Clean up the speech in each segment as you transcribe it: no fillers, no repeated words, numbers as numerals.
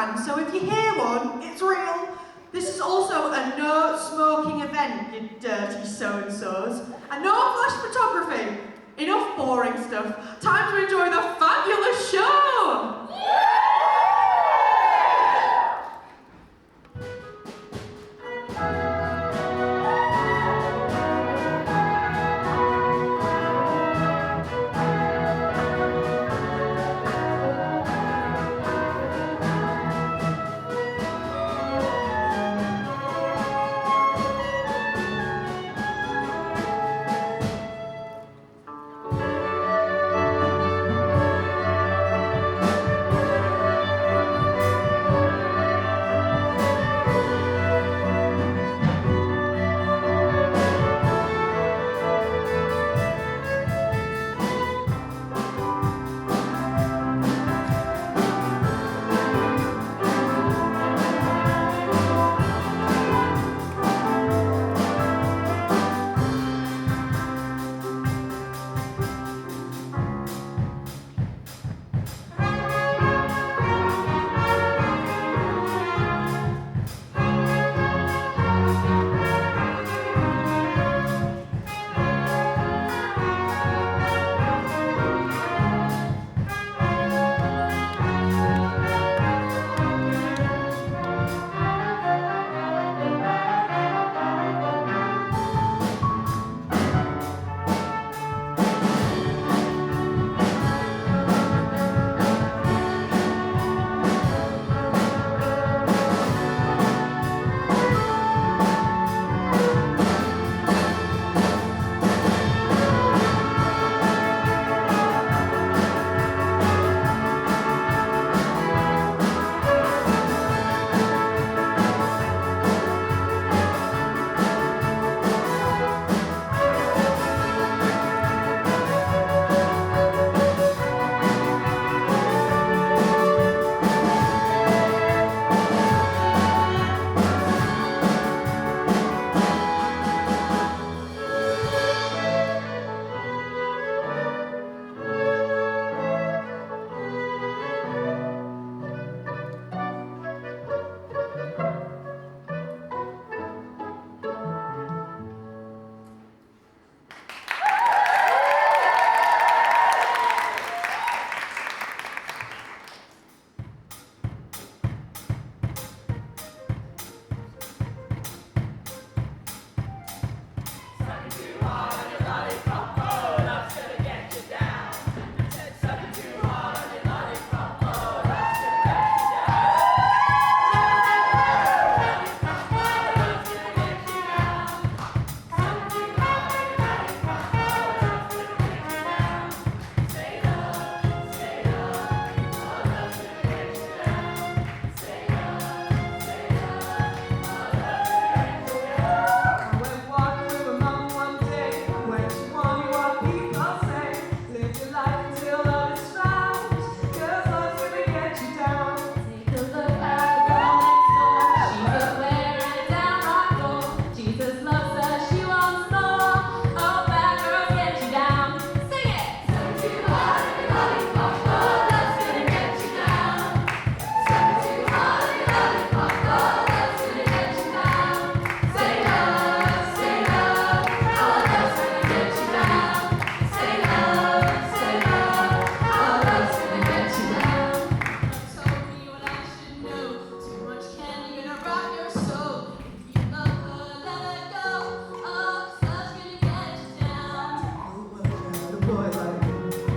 can, so if you hear one, it's real. This is also a no-smoking event, you dirty so-and-sos. And no flash photography. Enough boring stuff. Time to enjoy the fabulous show!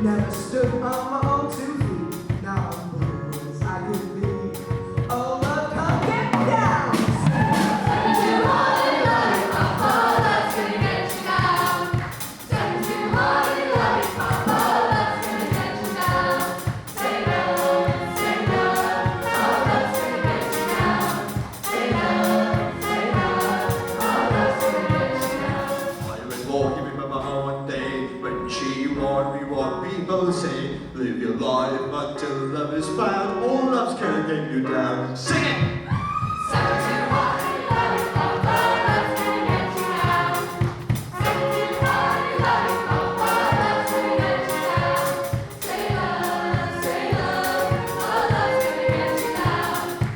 Never stood on my own 2 feet. Now I'm blue as I could be. Oh, look, come get down. Stepping too hard, lollipop, oh, that's gonna get you down. Stepping too hard, lollipop, oh, that's gonna get you down. Say no, oh, that's gonna get you down. Say no, oh, that's gonna get you down. I was walking with my mama one day when she warned me what people say. Live your life until love is found. All love's gonna get you down. Sing it! Stepping too hard, lollipop, oh, that's gonna get you down. Stepping too hard, lollipop, oh, that's gonna get you down. Say no, oh, that's gonna get you down.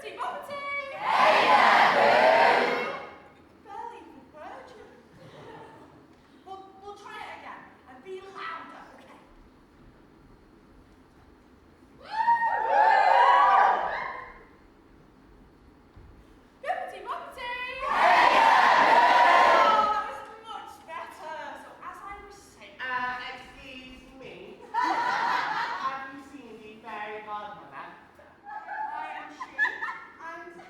Hippity boppity! Belly for virgin. We'll try it again and be louder, okay? Hippity boppity! Oh, that was much better. So as I was saying, Excuse me. Have you seen the fairy godmother? I am she, and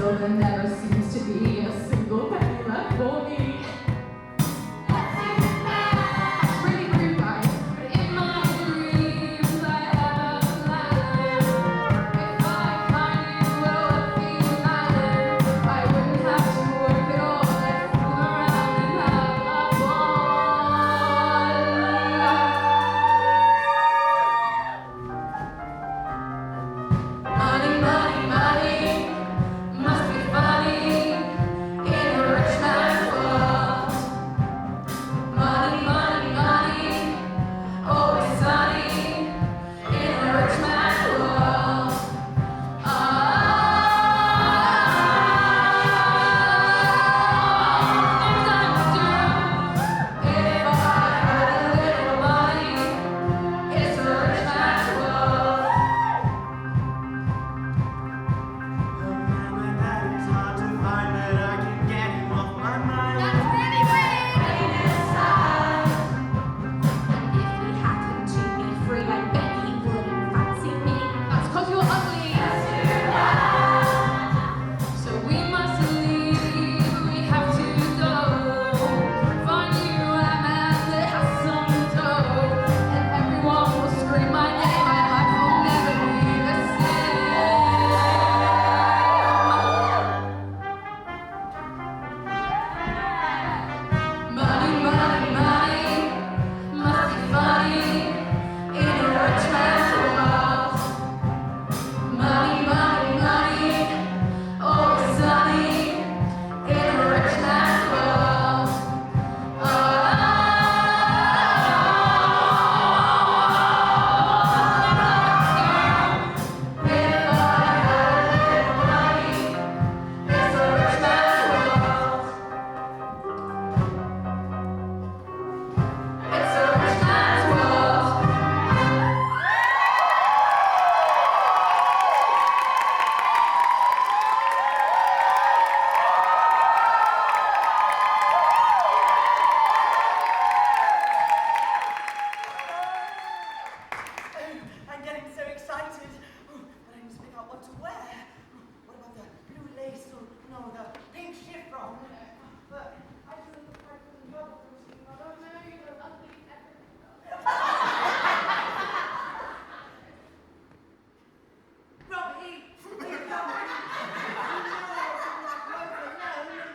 still there never seems to be a single penny left for me. It's really rude, guys, but in my dreams I have a plan. If I find you a lucky island, I wouldn't have to work at all. Let's fool around and have a ball. Money, money, money, must be funny in a rich man's world. Money, money, money, always sunny in a rich man's world. Things I would do if I had a little money. It's a rich man's world. It's hard to find, but I can get him off my mind. That's really weird. And if he happened to be free, I bet he wouldn't fancy me. That's 'cause you're ugly. So we must leave. We have to go. Find you a man that has some dough, and everyone will scream my name. My life will never be the same. Money, money, money, must be funny in a rich man's world. Money, money, money, always sunny in a rich man's world. If I had a little money, it's a rich man's world. It's a rich man's world. I'm getting so excited. But I must pick out what to wear. What about the blue lace or no, the pink chiffon? But I just look like a little I don't know, you know, ugly everything. Robbie, you're coming.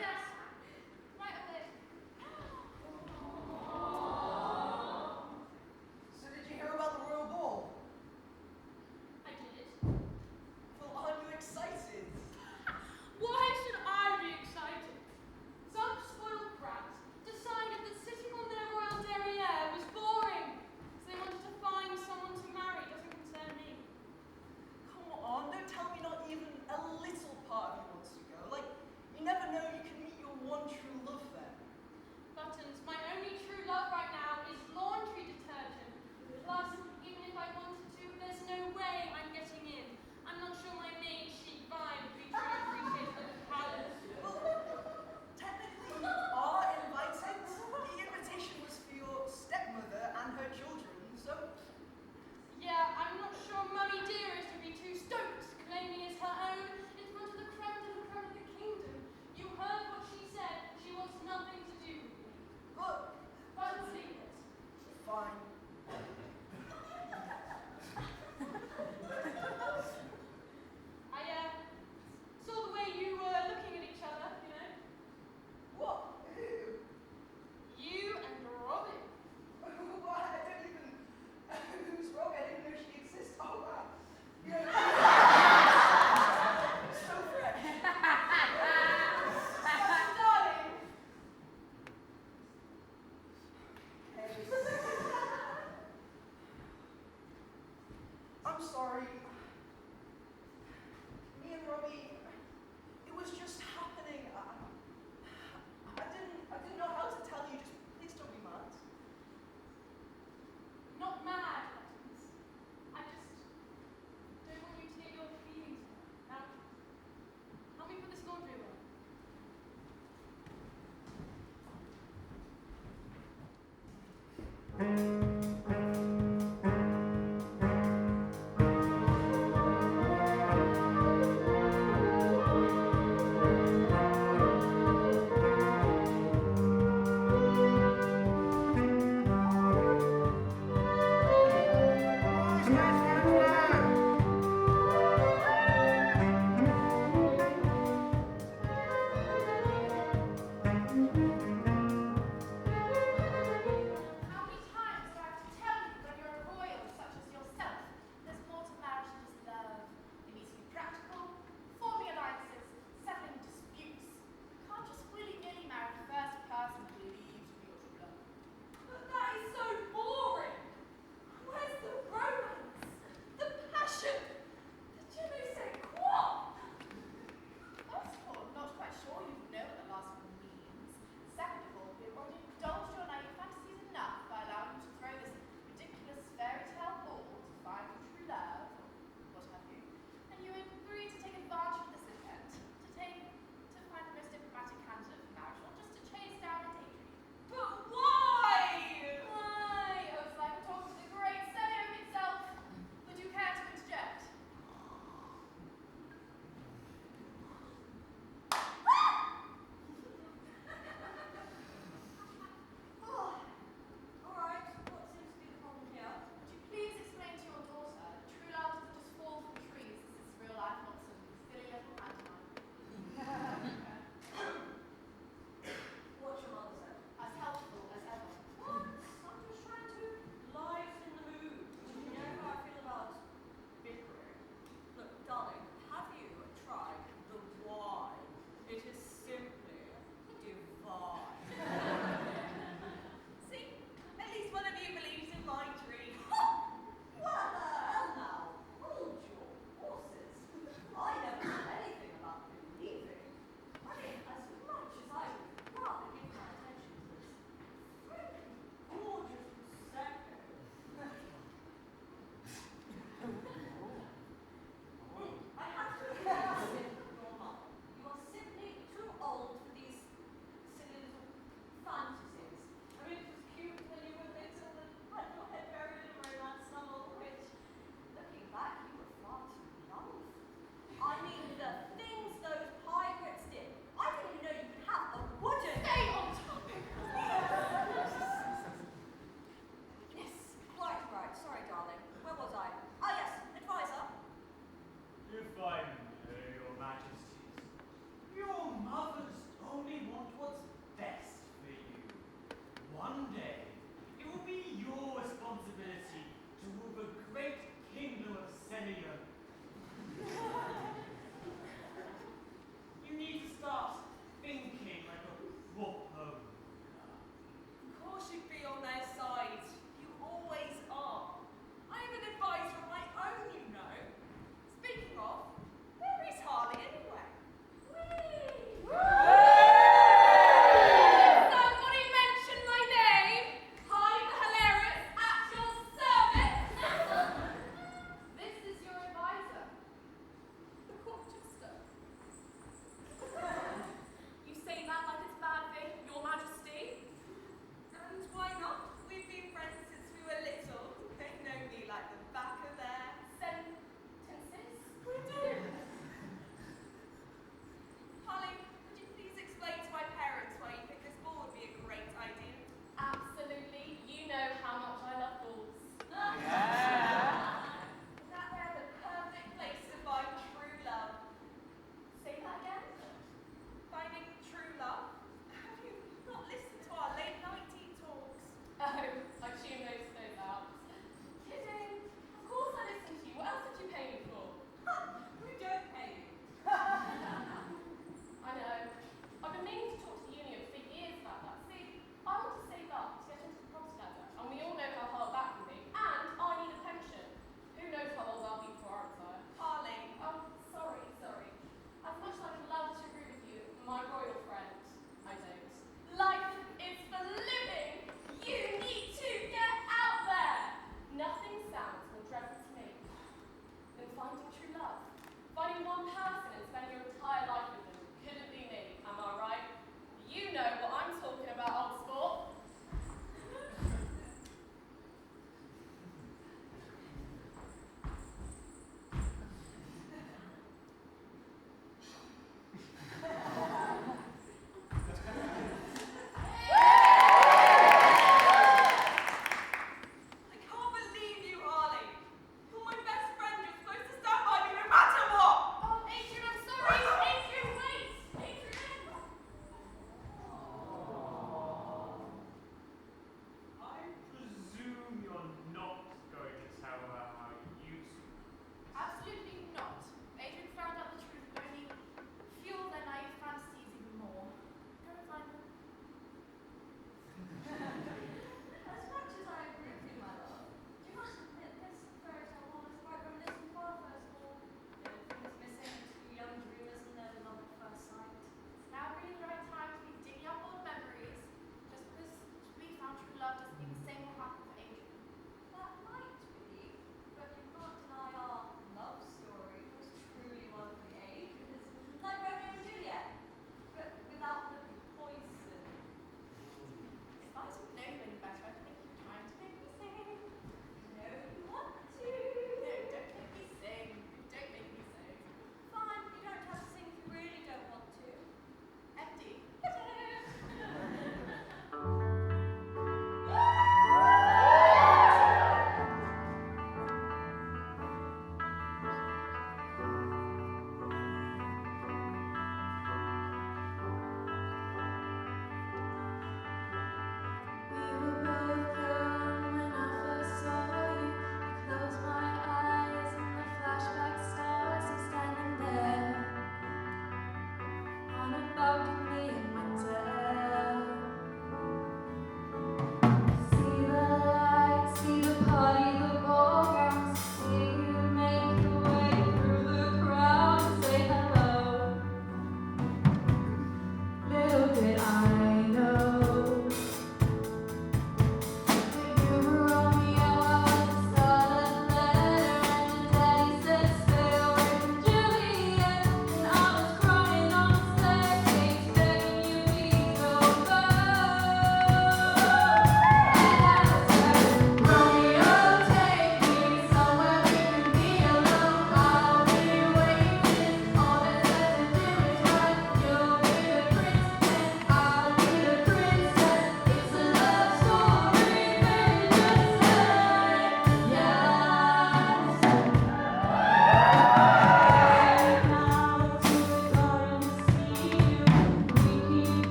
Yes, right away. So did you hear about the royal ball? I did it. Well, aren't you excited? Why should I be excited? Some spoiled brat decided that sitting on their royal derriere was boring, so they wanted to find someone to marry. Doesn't concern me. Come on, don't tell me not even a little part of you wants to go. Like, you never know, you can meet your one true love there. Buttons, my only true love right now is laundry detergent. Plus, even if I wanted to, there's no way I'm getting in. I'm not sure my maid chic vibe would be truly appreciated at the palace. Well, technically you are invited. The invitation was for your stepmother and her children, so Yeah, I'm not sure Mummy Dearest would be too stoked to claim me as her own in front of the creme de the kingdom. You heard what she said. She wants nothing to do with me. but Bunsey,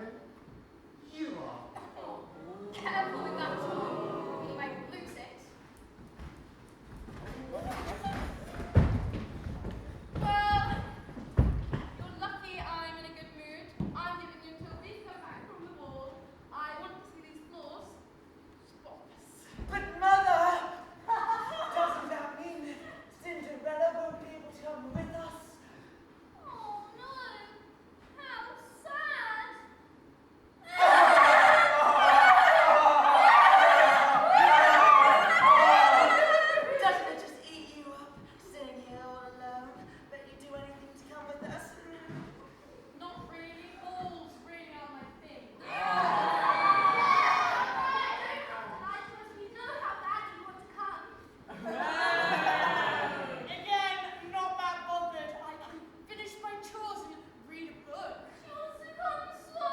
darling. You are. Oh, careful with that toy. You might lose it. Well, you're lucky I'm in a good mood. I'm giving you until we come back from the ball. I want to see these floors spotless. But mother, doesn't that mean Cinderella won't be able to come with us? Oh no! How sad! Doesn't it just eat you up, sitting here all alone? Bet you do anything to come with us. Not really. Balls really are my thing. We know how bad you want to come. Again, not that bothered. I can finish my chores and read a book. She wants to come so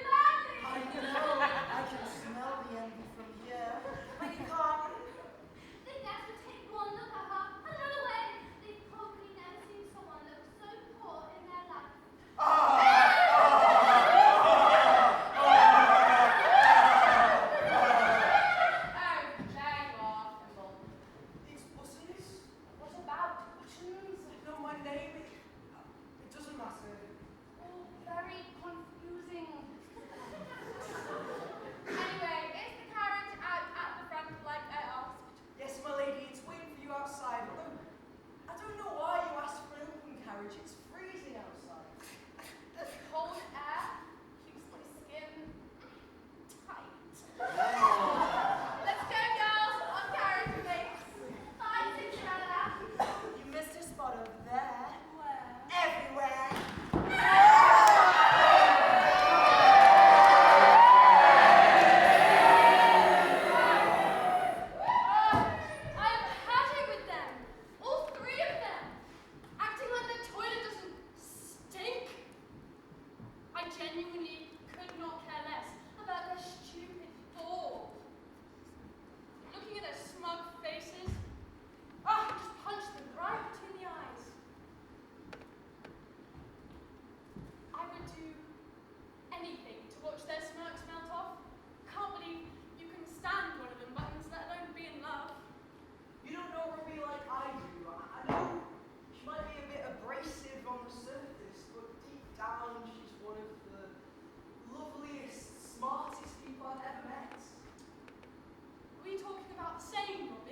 badly. I know. I can smell the envy from here. But you can't. The guests would take one look at her and run away. They've probably never seen someone look so poor in their life. Oh, there you are, Thimble. It's pussies. What about options? No, my name. It doesn't matter. Oh, very confusing. Anyway, is the carriage out at the front like I asked? Yes, my lady, it's waiting for you outside. Although, I don't know why you asked for an open carriage. It's freezing outside. Cold air keeps my skin tight. Let's go, girls, on carriage with me. Bye, Cinderella. You missed a spot over there. Where? Everywhere. I've had it with them. All three of them. Acting like their toilet doesn't stink. I genuinely could not care less about their stupid ball. Looking at their smug faces, just punch them right between the eyes. I would do anything to watch their smirks melt off. Can't believe you can stand one of them buttons, let alone be in love. You don't know Ruby like I do. I know she might be a bit abrasive on the surface, but deep down she's one of the loveliest, smartest people I've ever met. Are we talking about the same Robin?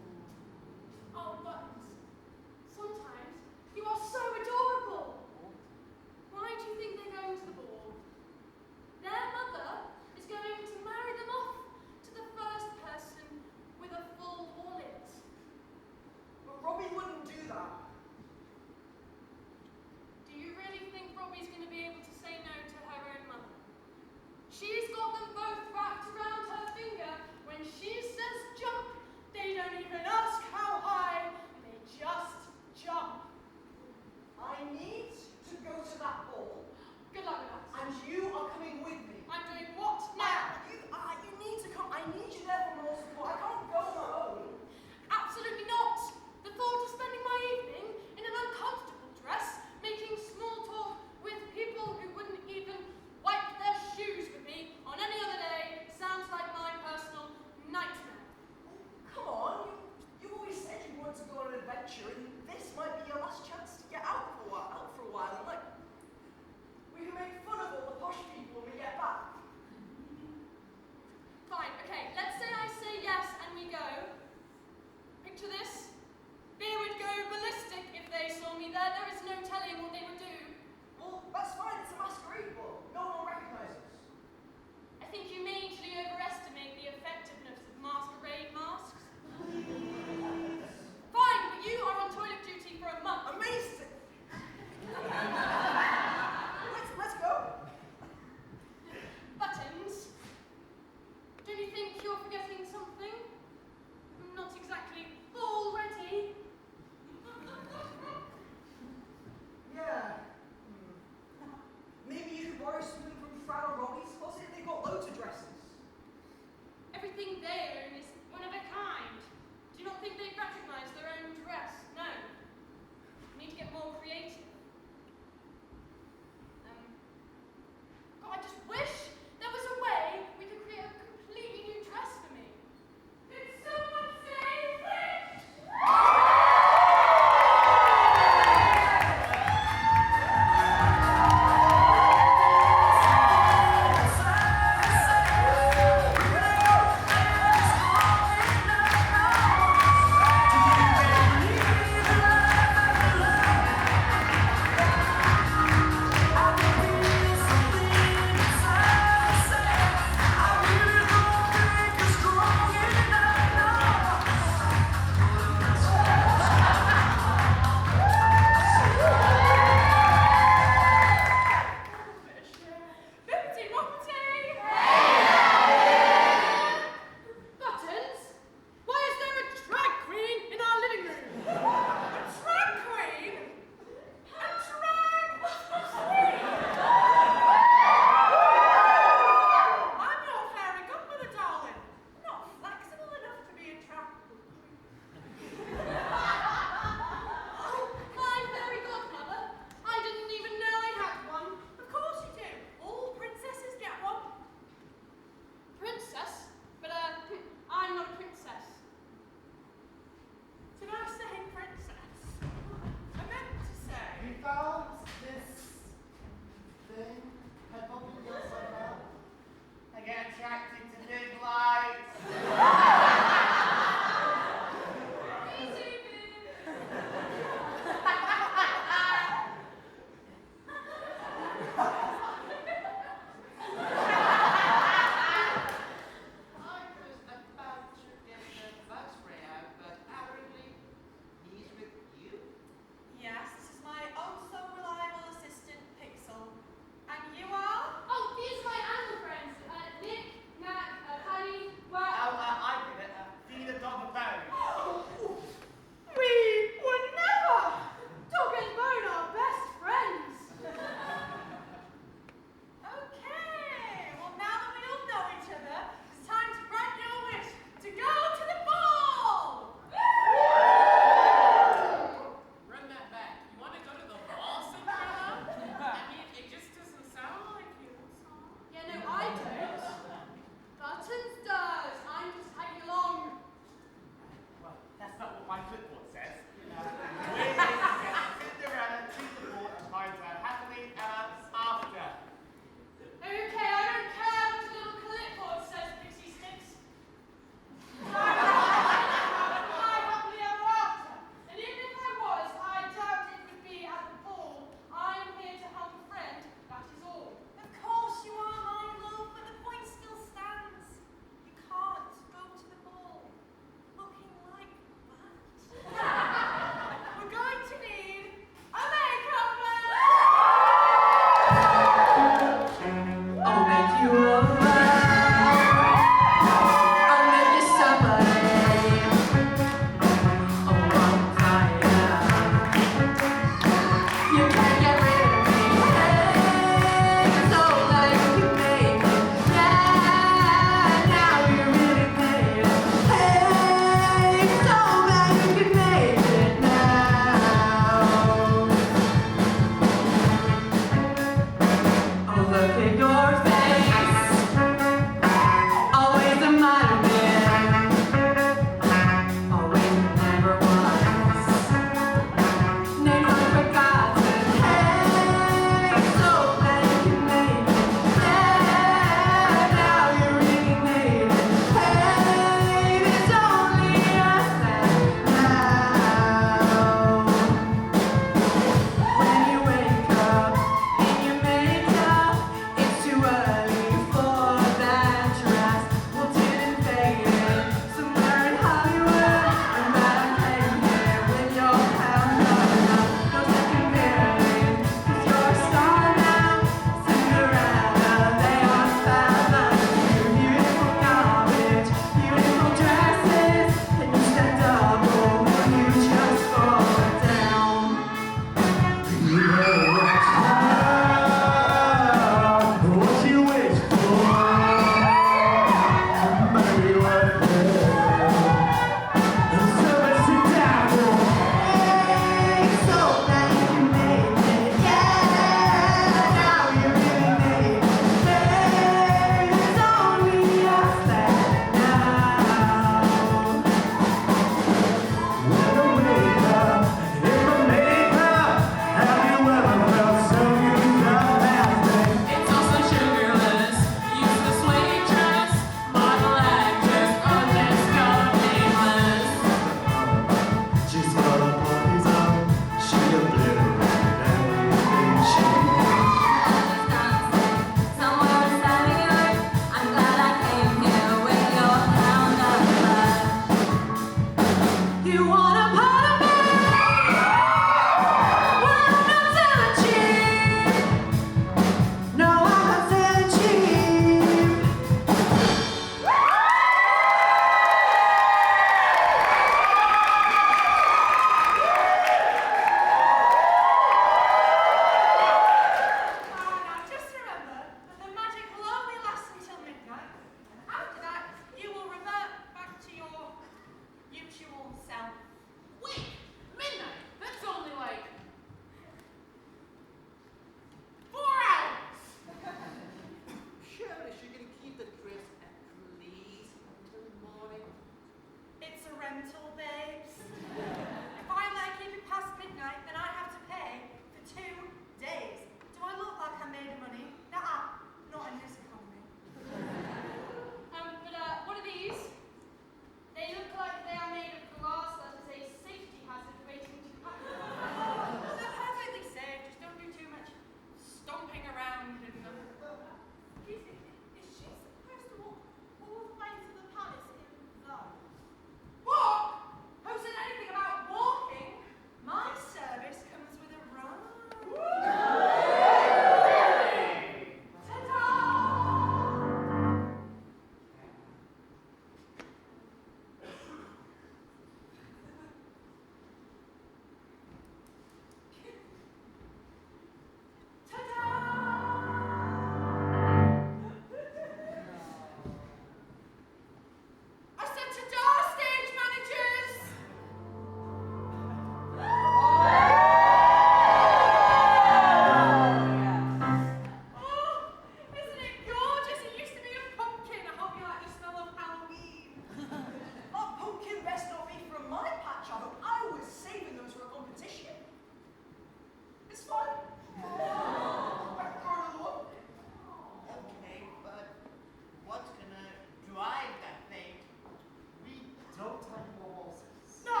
no time for horses. No!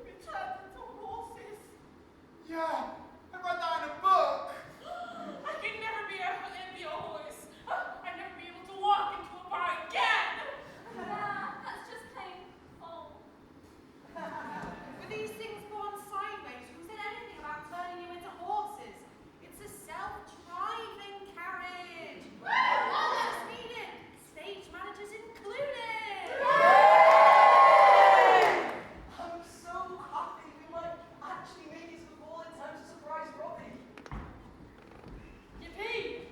We turned into horses. Yeah, I read that in a book. I could never be able to be a horse. I'd never be able to walk into a bar again. Yeah, that's just plain false. Were these things born sideways? Who said anything about turning you into horses? It's a self-driving carriage. All that's needed. Stage managers included. I'm so happy we might actually make it to the ball in time to surprise Robbie. Yippee!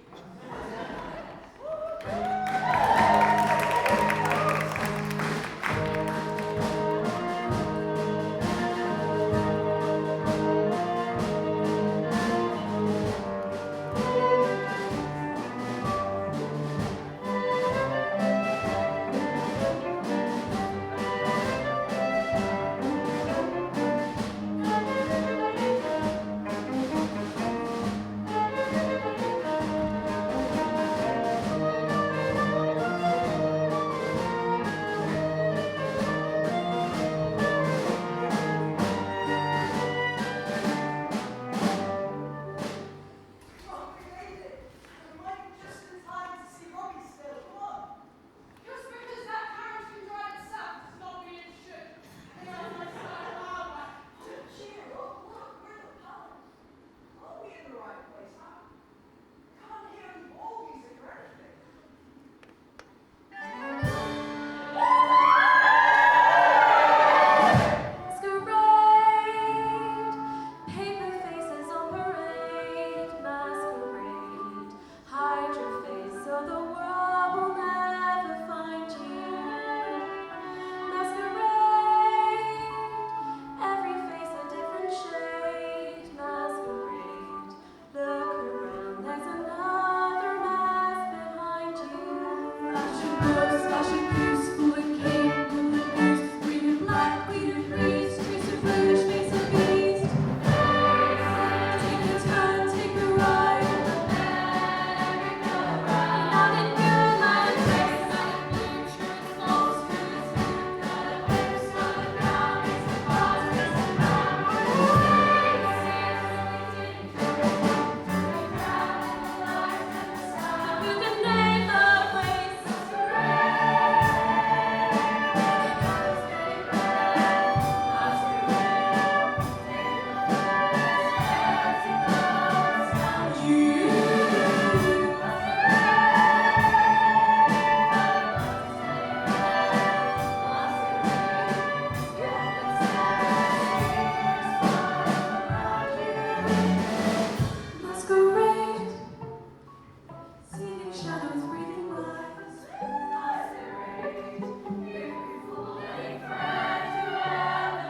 Oh, we made it. We might be just in time to see Robbie still. Come on. Just because that carriage can drive itself does not mean it should. It's on my side of our way. Cheer up. Look, we're in the palace. Are we in the right place? I can't hear any ball music or anything. Masquerade, paper faces on parade. Masquerade, hide your face so the world will never find you. Masquerade, every face a different shade. Masquerade, look around, there's another mask behind you. Fashion rose, fashion goose, full and king, full and goose, green and black, queen and priest, face of rouge, face of beast. Take a turn, take a ride, not in your life, face like blue, true, false, truth, not a verse, not a ground, it's a pause, it's a ground. You can name the place. Masquerade, seeing shadows, breathing lies. Masquerade, beautiful and friend whoever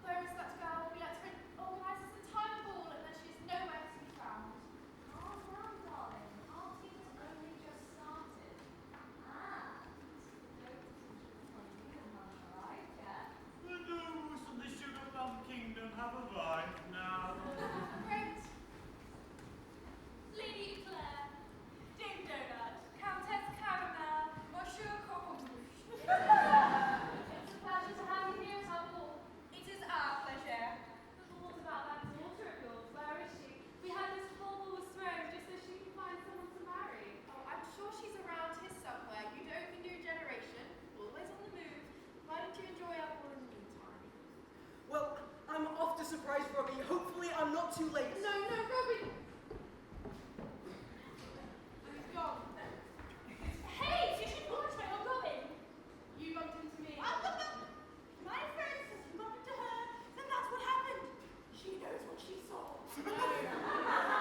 Where is that girl? We let her in, organise this entire ball, and then she's nowhere to be found. Calm down, darling. Our team has only just started. The news from the Sugar Plum Kingdom have arrived now. Great. Lady Eclair, Dame Donut, Countess Caramel, Monsieur Cocklemouche. It's a pleasure to have you here at our ball. It is our pleasure. But what about that daughter of yours? Where is she? We had this whole ball was thrown just so she can find someone to marry. Oh, I'm sure she's around here somewhere. You know the new generation, always on the move. Why don't you enjoy our ball in the meantime? Well, I'm off to surprise Robbie. Hopefully I'm not too late. No, Robbie. He's gone. Hey, you should watch where you're going. You bumped into me. My friend says you bumped into her, then that's what happened. She knows what she saw. No.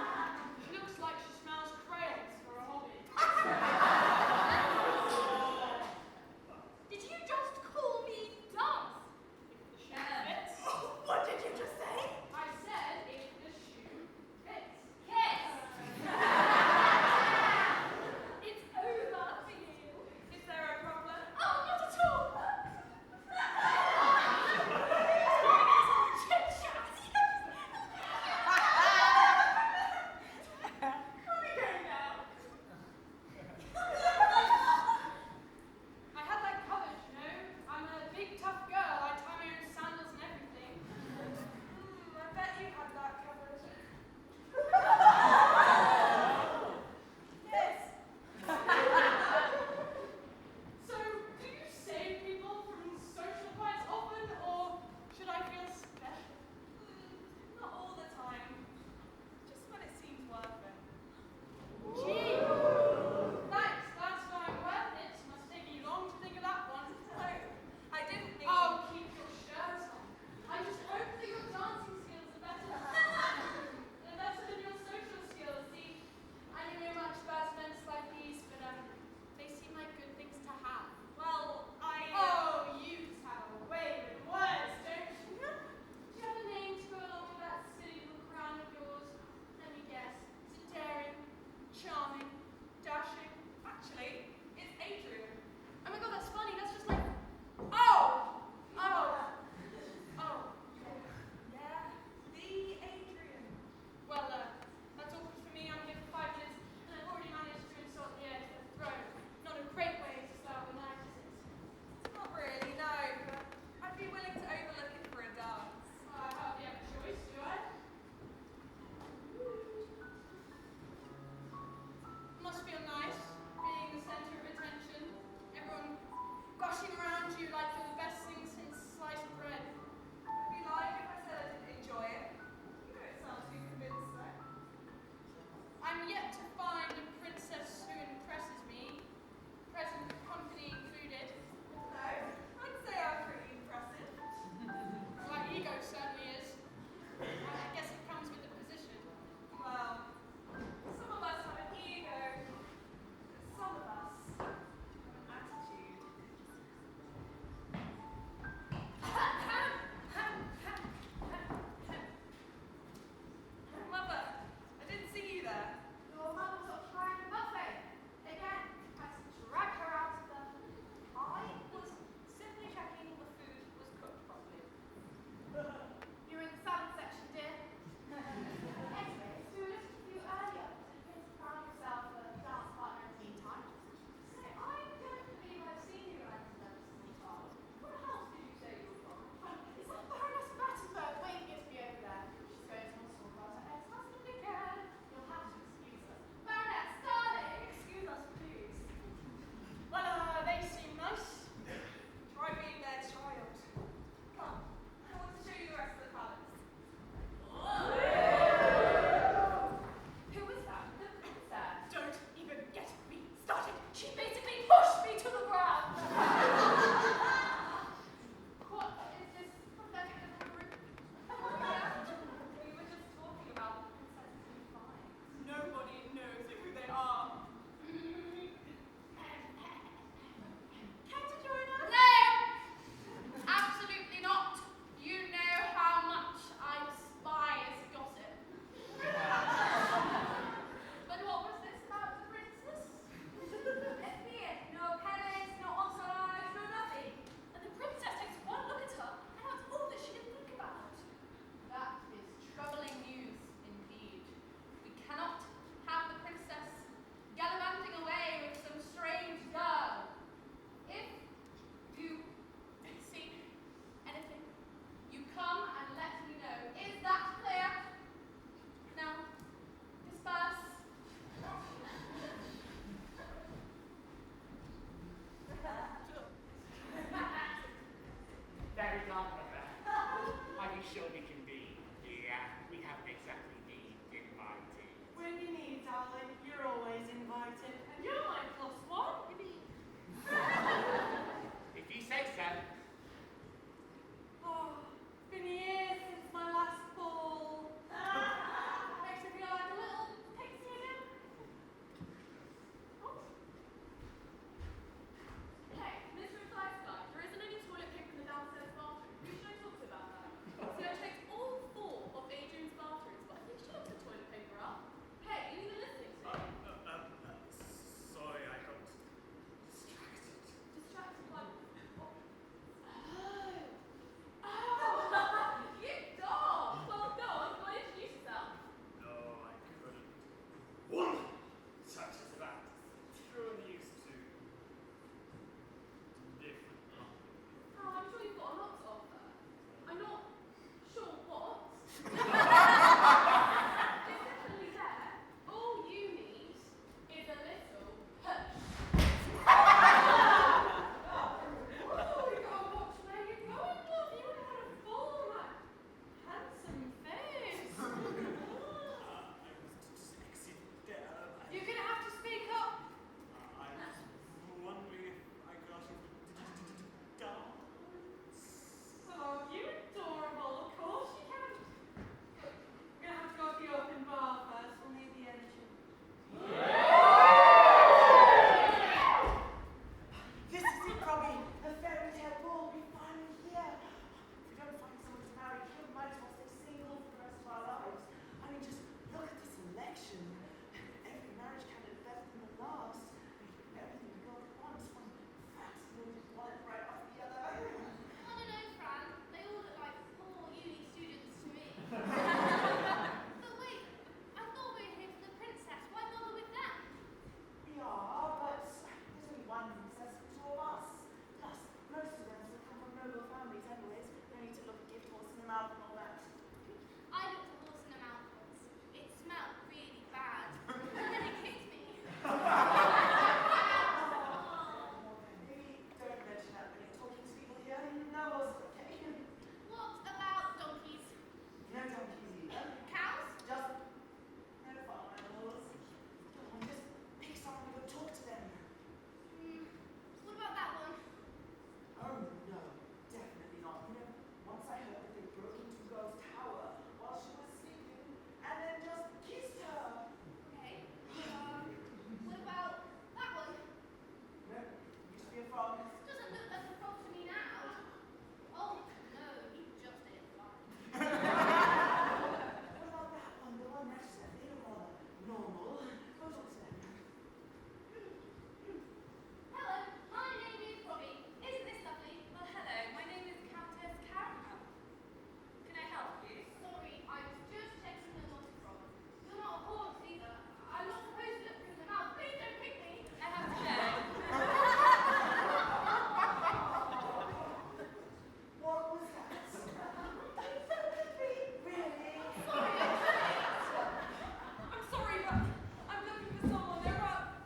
I'm looking for someone. They're up.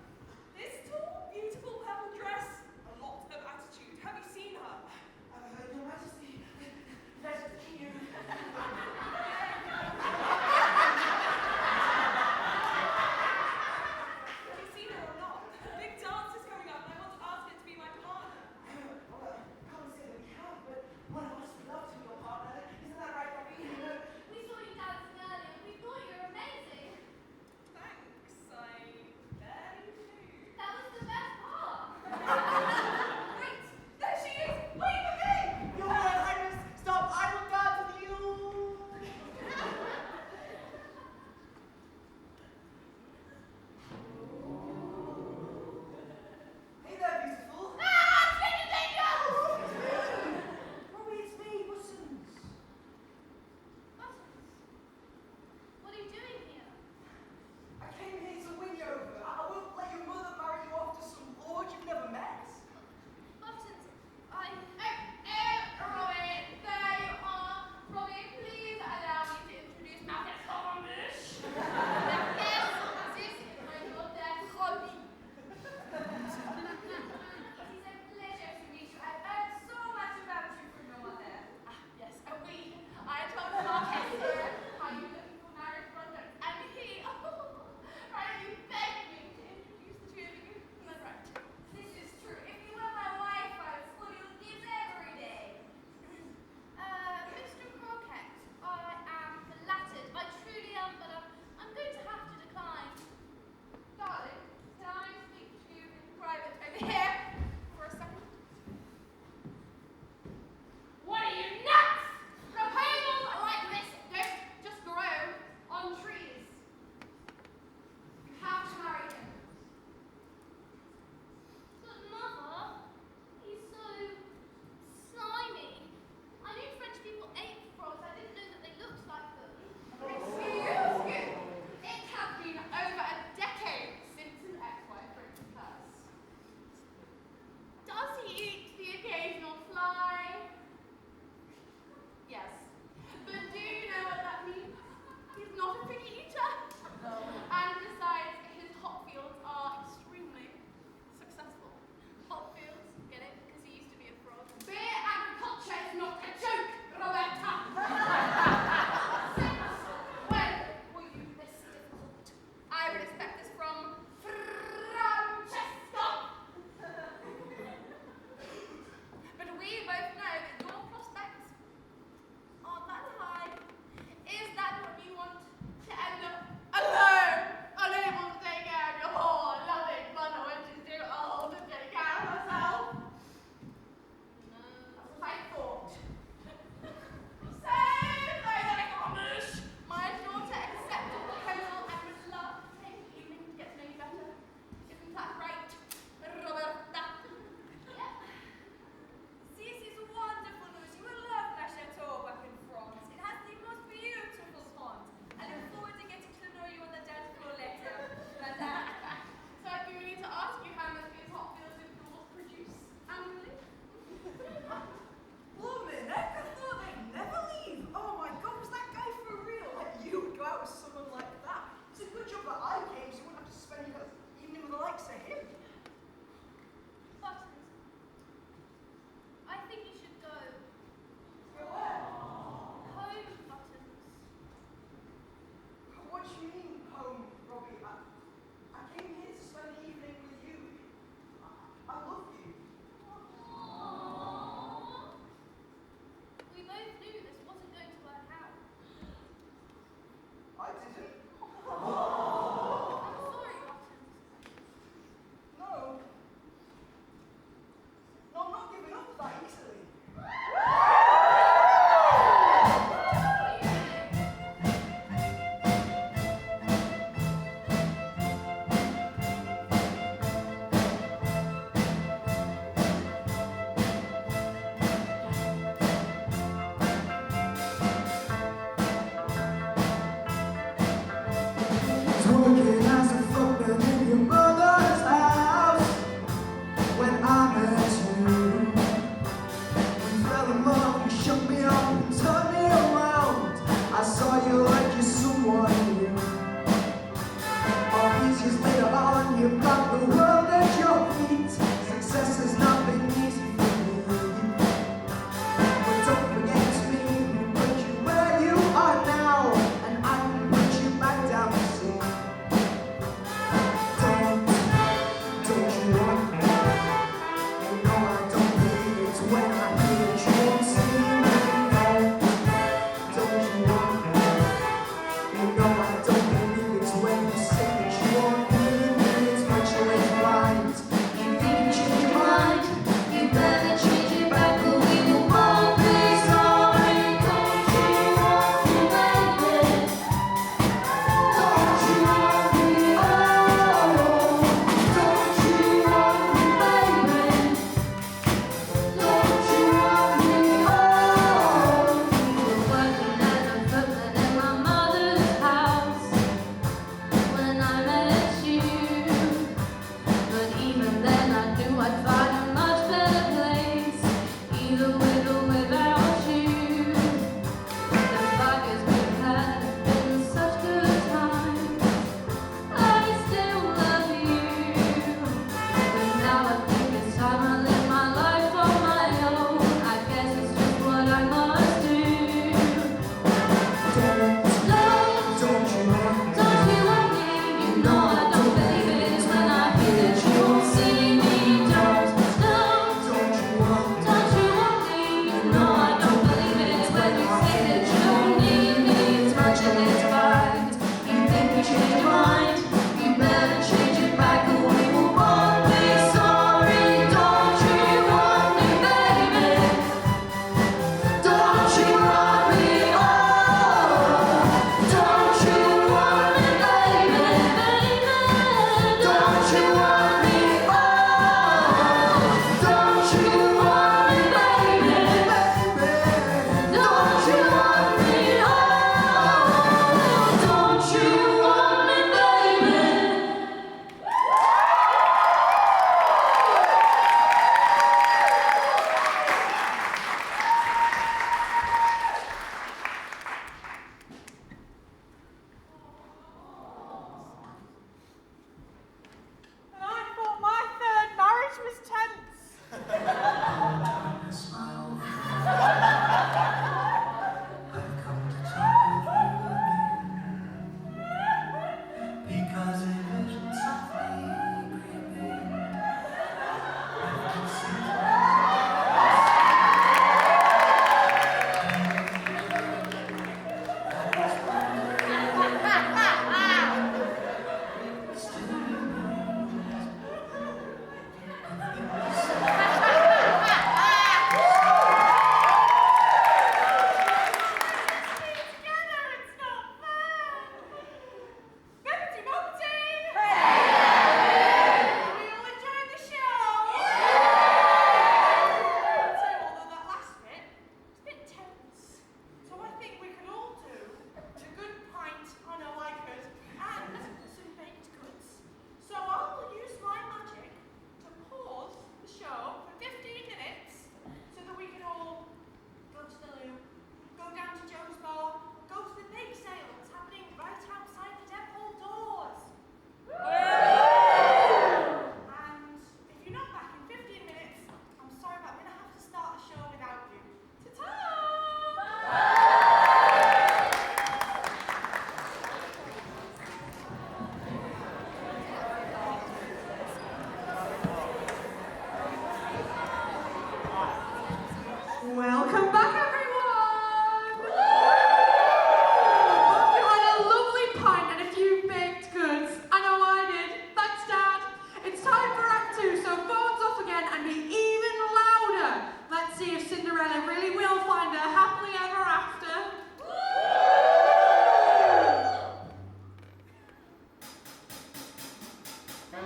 This tall, beautiful purple dress. A lot of attitude. Have you seen her? Your Majesty, pleasure to see you. Have you seen her or not? A big dance is coming up and I want to ask her to be my partner. Well, can't say that we have, but one of us would love to be your partner. Isn't that right, Bobby? We saw you dancing earlier. We thought you were amazing. Thanks.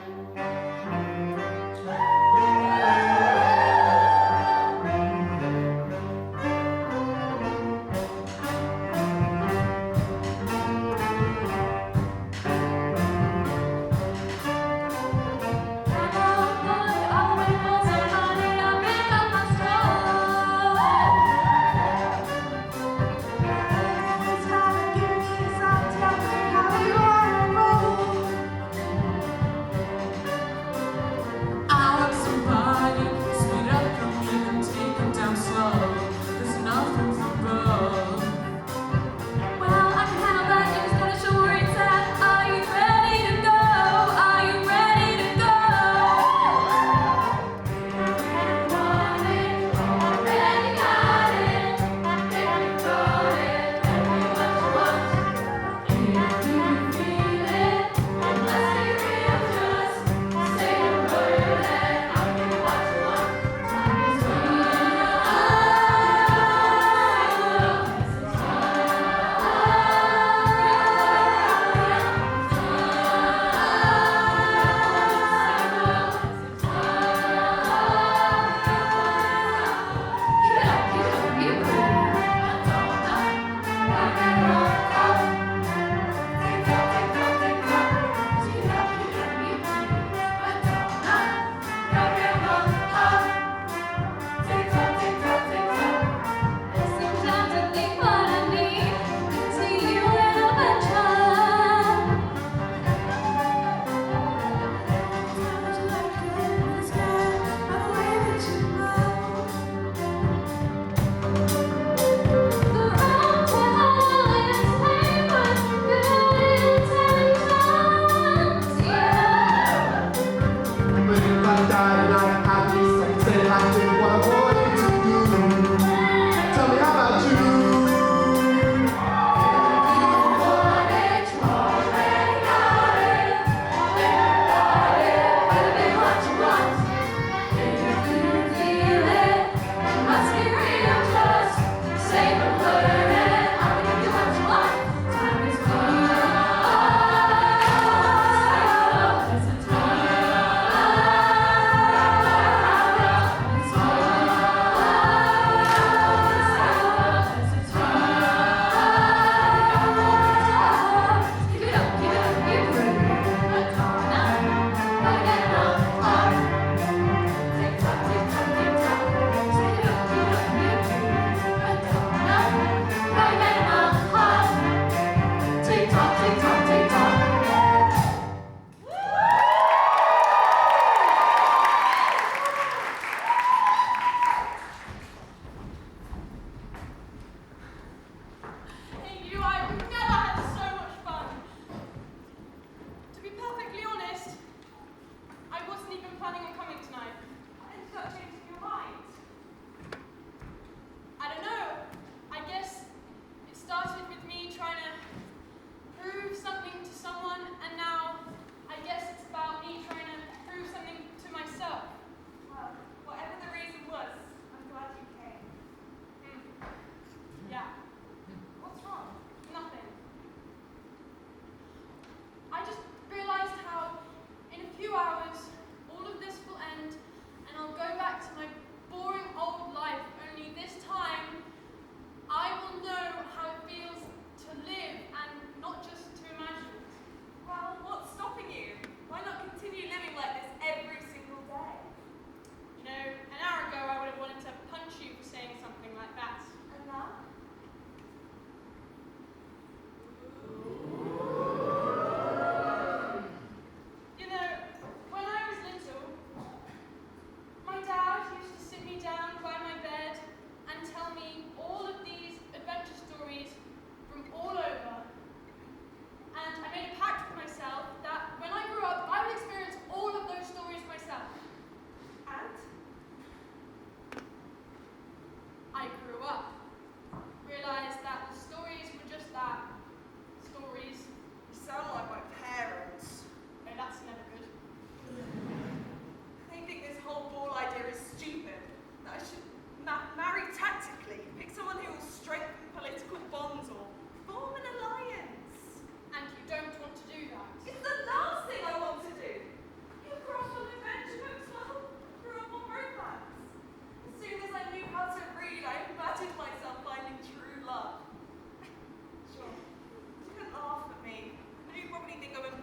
It's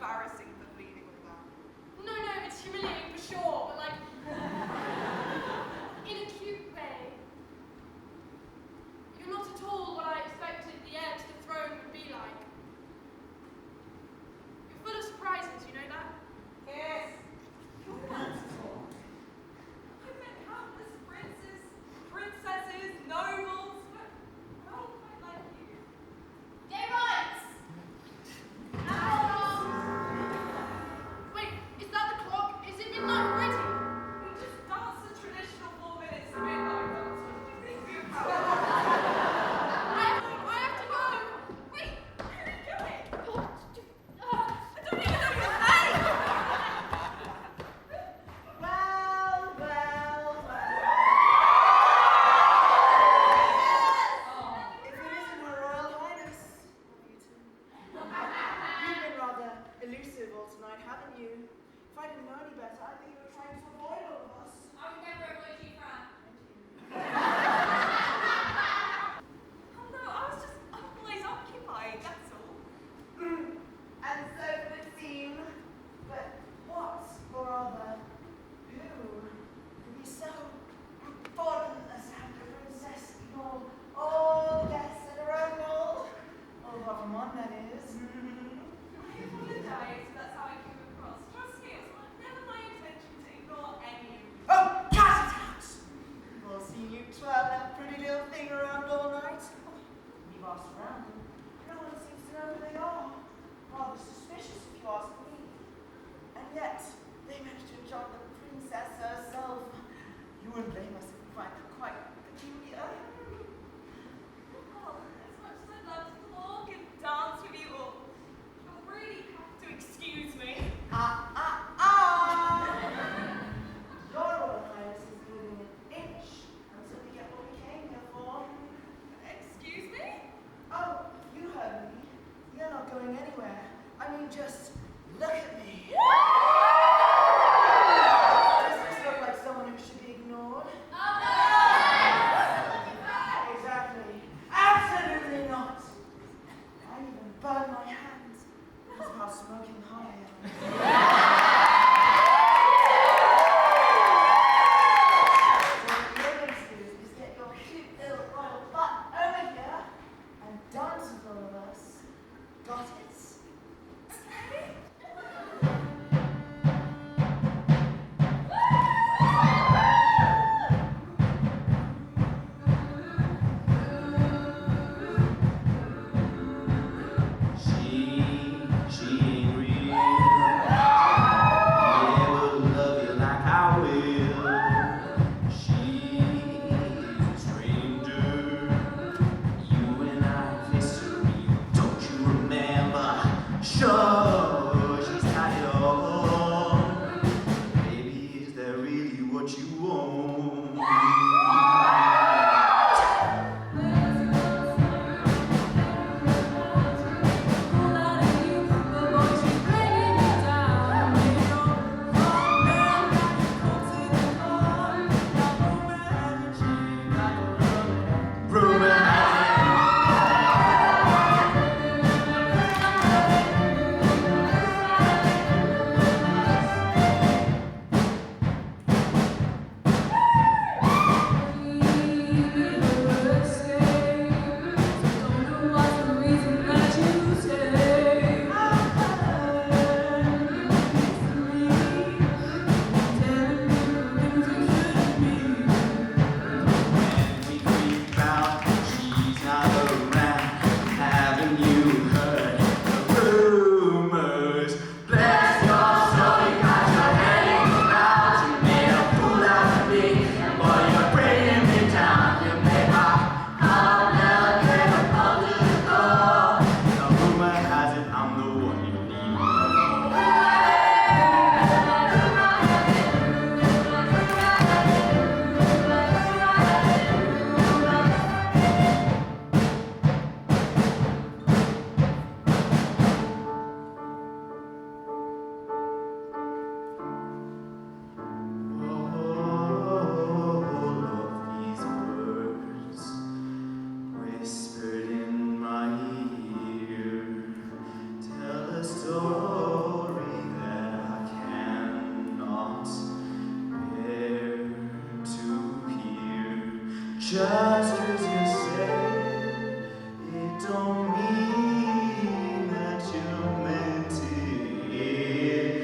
embarrassing for leading with that. No, it's humiliating for sure, but like, in a cute way. You're not at all what I expected the heir to the throne would be like. You're full of surprises, you know that? Yes. I've met countless princes, princesses, nobles, but not quite like you. Gay rights! Wait, is that the clock? Is it midnight already? We just danced the traditional 4 minutes of midnight dance. What do you think we were I have to go. Wait, where are you going? Oh, I don't even know your name! Well. If it isn't Her Royal Highness, you've been rather elusive all tonight, haven't you? If I didn't know any better, I'd think you were trying to avoid all of us. I would never avoid you, Fran. Oh no, I was just always occupied, that's all. And so it would seem, but what, or rather, who could be so important as to have the princess ignored all guests at her own ball? All apart from one, that is. I apologize if that's how I came across. Trust me, it was never my intention to ignore any of you. Oh, cat it out! We'll see you twice. Just 'cause you say it don't mean that you meant it.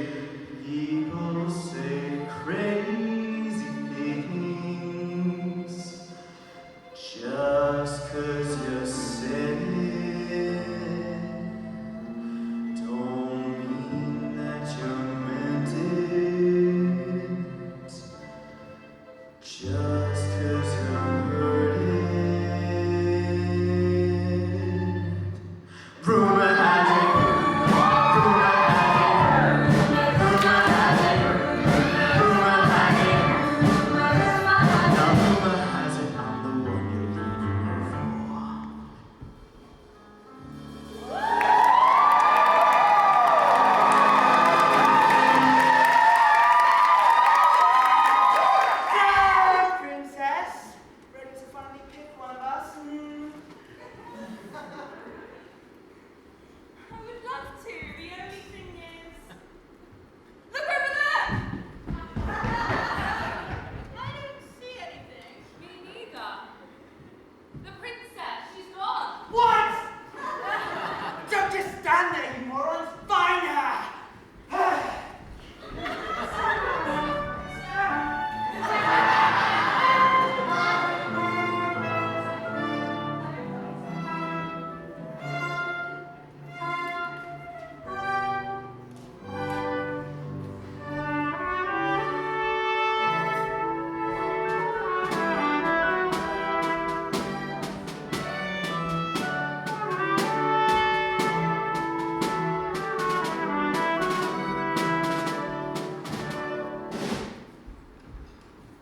People say crazy things. Just 'cause you say it don't mean that you meant it. Just 'cause you heard it. Rumor has it. Rumor has it. Rumor has it. Rumor has it. Now rumor has it I'm the one you're looking for. There, princess. Ready to finally pick one of us? I would love to. The only thing is, look over there. I don't see anything. Me neither. The princess, she's gone. What? Don't just stand there, you morons. Find her.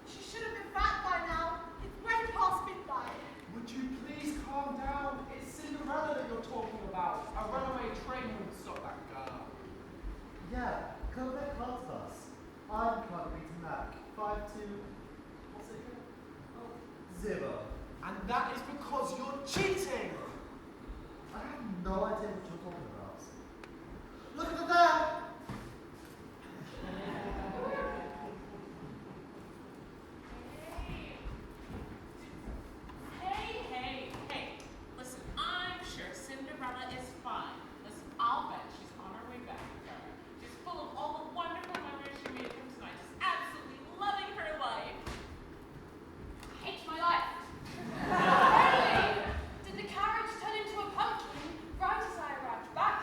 She should have been back by now. It's way past midnight. Would you please calm down? It's Cinderella that you're talking about. A runaway train wouldn't stop that girl. Yeah, go back past us. I'm Clark Beaton Mac. 5'2". What's it again? Oh, 0. And that is because you're cheating. I have no idea what you're talking about. Look at that! Hey. Listen, I'm sure Cinderella is fine. Listen, I'll bet she's on her way back. She's full of all the wonderful memories she made from tonight. She's absolutely loving her life. I hate my life. Hey, did the carriage turn into a pumpkin right as I arrived back?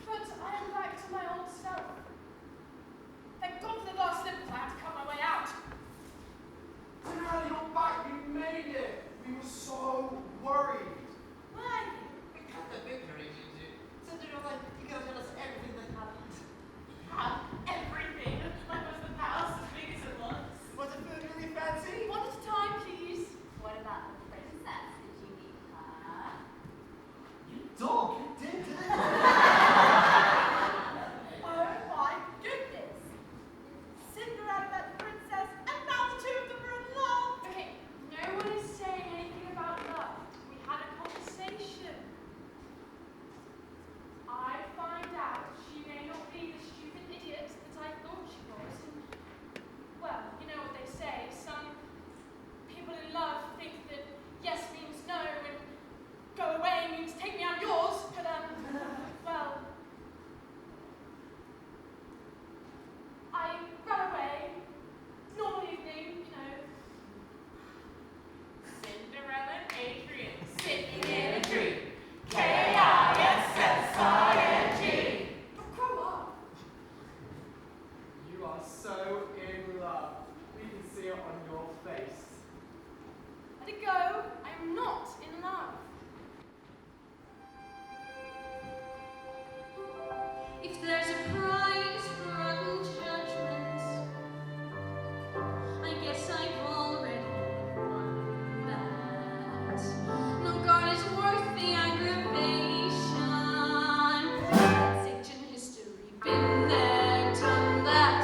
But I am back to my old self. Thank God for the glass slippers. I had to cut my way out. Cinderella, you're back. You made it. We were so worried. Why? Because the victory, Cinderella, you gotta tell us everything that happened. Everything. Like, was the palace as big as it was? Was the food really fancy? One at a time, please. What about the princess? Did you meet her? You dog! You did, didn't you? Oh my goodness. Cinderella met the princess, and now the two of them are in love. Okay, no one is saying anything about love. We had a conversation. I find out she may not be the stupid idiot that I thought she was. And, well, you know what they say. Some people in love think that yes means no and go away means take me out yours. But, well, I ran away. Normal evening, you know. Cinderella and Adrian sitting in a tree. K-I-S-S-I-N-G. But grow up. You are so in love. We can see it on your face. Let it go. I am not in love. If there's a prize for rotten judgment, I guess I've already won that. No God is worth the aggravation. It's ancient history, been there, done that.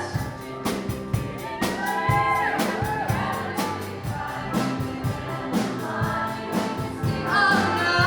Oh no!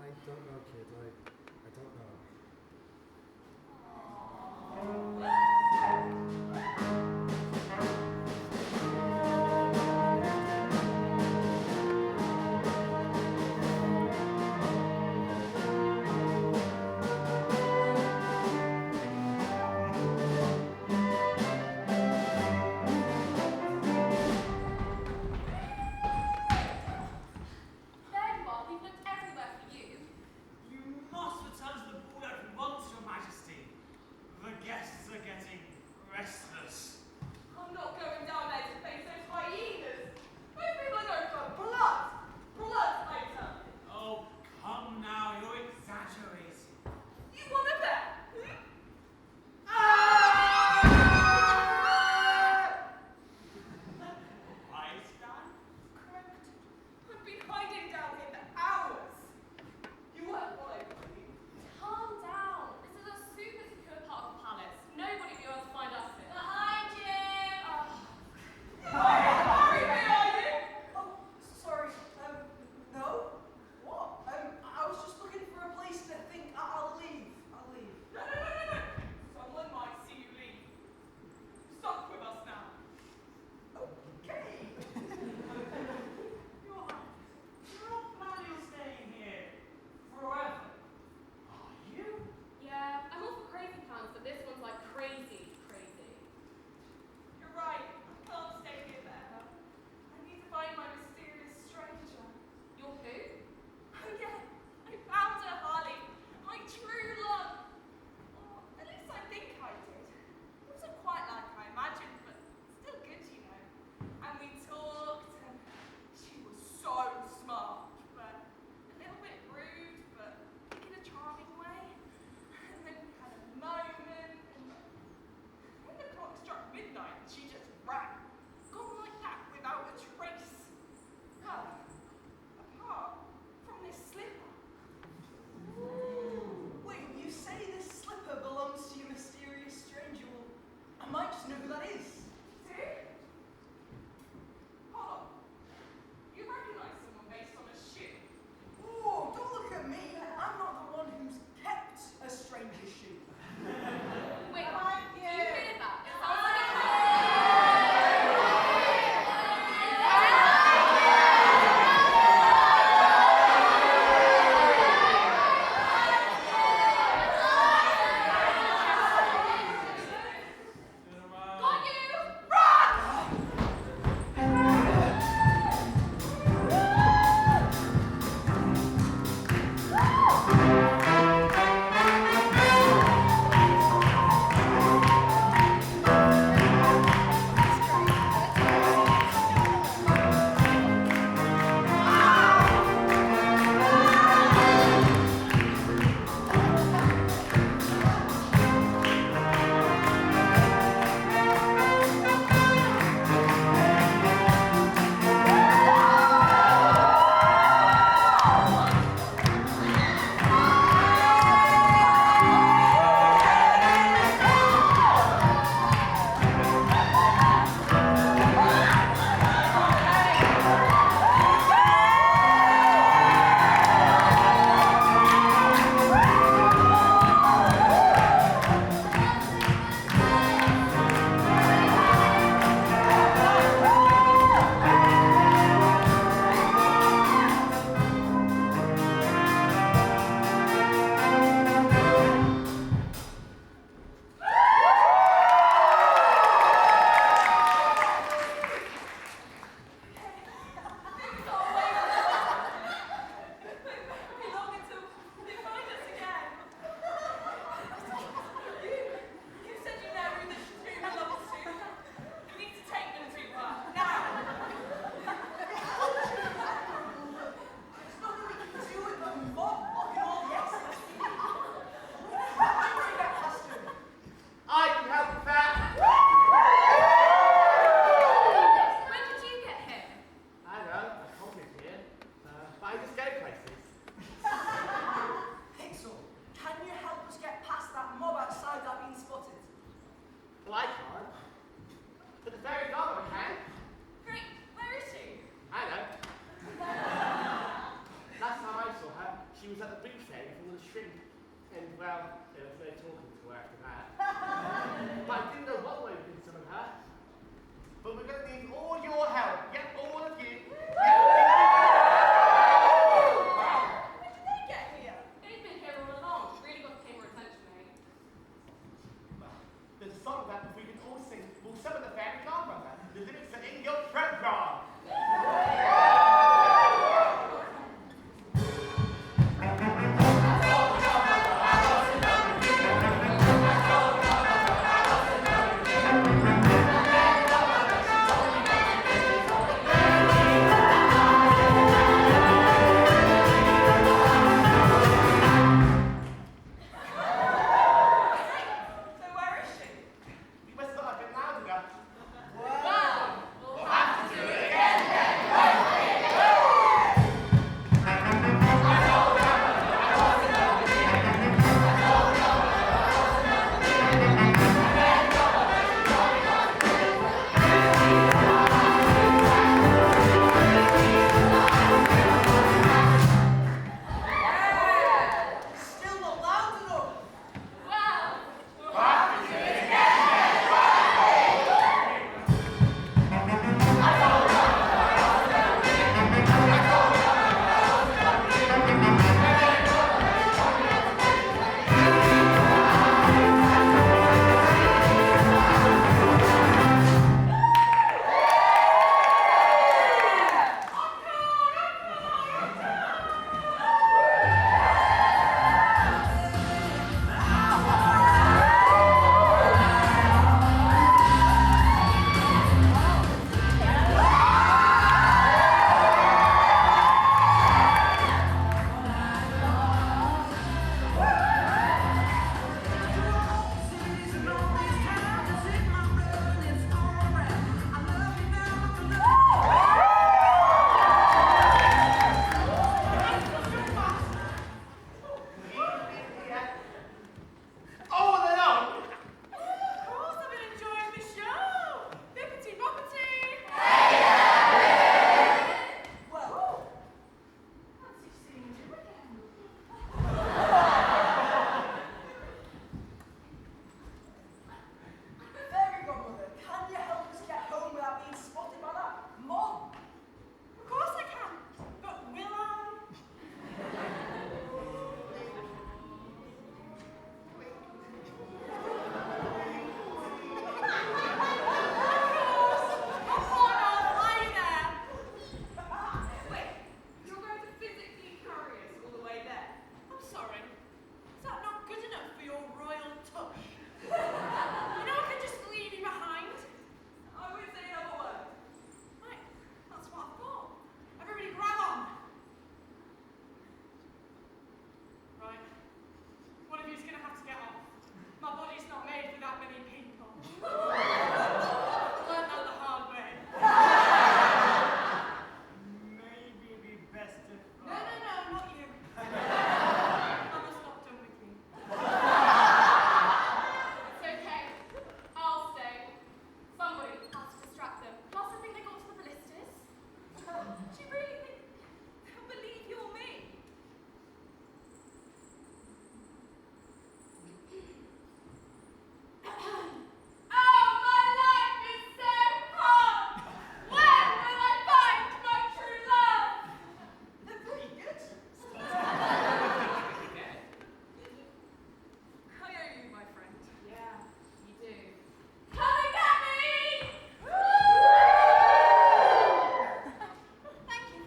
I don't know, kid. I don't know. There you are. We've looked everywhere for you. You must return to the ball She really thinks they'll believe you're me. Oh, my life is so hard. When will I find my true love? They're pretty good. I owe you, my friend. Yeah, you do. Come and get me! Thank you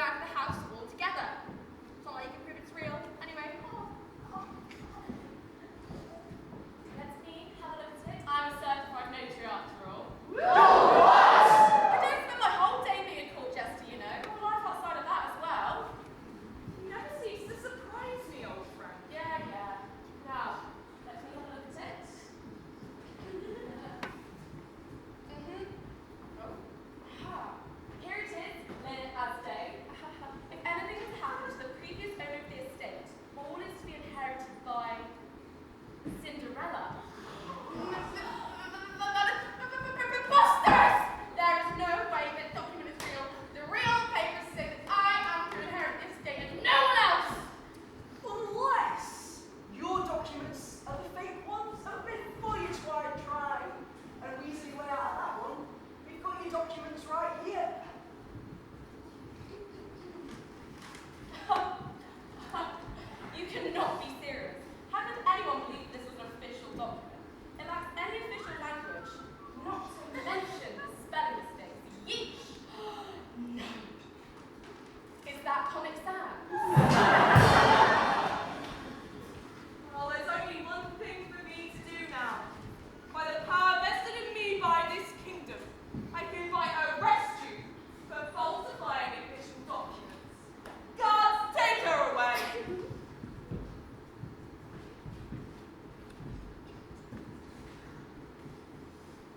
out of the house altogether. It's not like you can prove it's real. Anyway, Let me have a look at it. I'm a certified notary after all. I don't spend my whole day being a court jester, you know. Well, life outside of that as well. You never cease to surprise me, old friend. Yeah. Now, let me have a look at it. Here it is, Lynn Asday. If anything has happened to the previous owner of the estate, all is to be inherited by Cinderella. Preposterous! There is no way that document is real. The real papers say that I am to inherit this estate and no one else! Unless your documents are the fake ones. So before you try and weasel your way out of that one, we've got your documents right here. You cannot be serious. How could anyone believe this was an official document? It lacks any official language, not to mention the spelling mistakes. Yeesh! No. Is that Comic Sans? Well, there's only one thing for me to do now. By the power vested in me by this kingdom, I hereby arrest you for falsifying official documents. Guards, take her away!